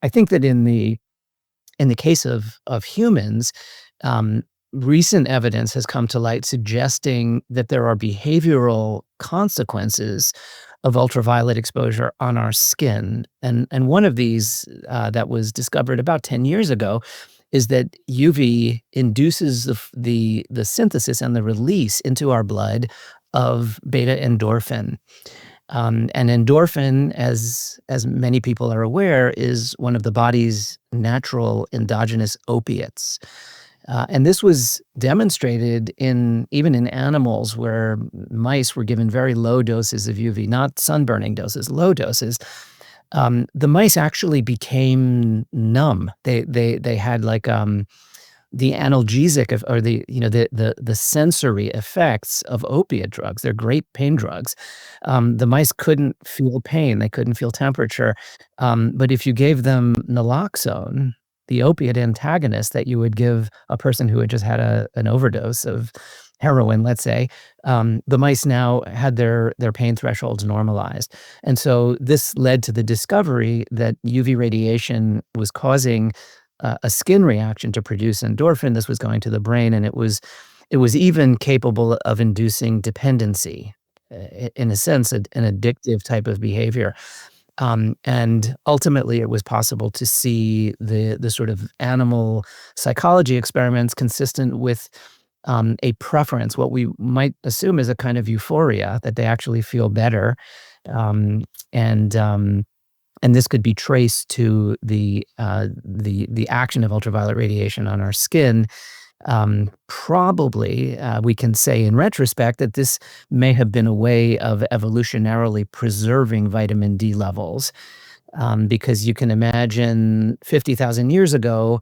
I think that in the case of humans, um, recent evidence has come to light suggesting that there are behavioral consequences of ultraviolet exposure on our skin, and one of these that was discovered about 10 years ago is that UV induces the synthesis and the release into our blood of beta endorphin. And endorphin, as many people are aware, is one of the body's natural endogenous opiates. And this was demonstrated even in animals where mice were given very low doses of UV, not sunburning doses, low doses. The mice actually became numb. They had like the analgesic of, or the sensory effects of opiate drugs. They're great pain drugs. The mice couldn't feel pain, they couldn't feel temperature, but if you gave them naloxone, the opiate antagonist that you would give a person who had just had an overdose of heroin, let's say, the mice now had their pain thresholds normalized. And so this led to the discovery that UV radiation was causing a skin reaction to produce endorphin. This was going to the brain, and it was even capable of inducing dependency, in a sense, an addictive type of behavior. And ultimately, it was possible to see the sort of animal psychology experiments consistent with a preference, what we might assume is a kind of euphoria, that they actually feel better, um, and um, and this could be traced to the action of ultraviolet radiation on our skin. Probably, we can say in retrospect that this may have been a way of evolutionarily preserving vitamin D levels, because you can imagine 50,000 years ago,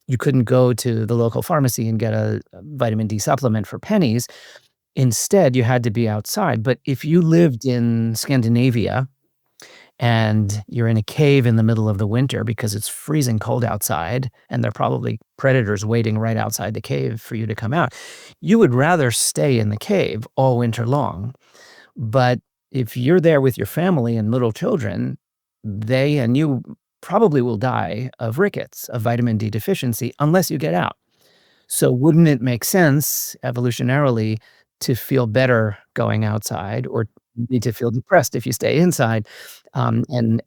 you couldn't go to the local pharmacy and get a vitamin D supplement for pennies. Instead, you had to be outside. But if you lived in Scandinavia and you're in a cave in the middle of the winter because it's freezing cold outside, and there are probably predators waiting right outside the cave for you to come out, you would rather stay in the cave all winter long. But if you're there with your family and little children, they and you probably will die of rickets, of vitamin D deficiency, unless you get out. So wouldn't it make sense evolutionarily to feel better going outside, or need to feel depressed if you stay inside? And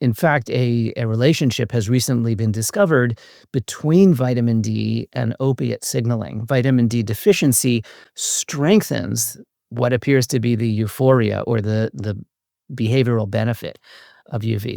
in fact, a relationship has recently been discovered between vitamin D and opiate signaling. Vitamin D deficiency strengthens what appears to be the euphoria or the behavioral benefit of UV.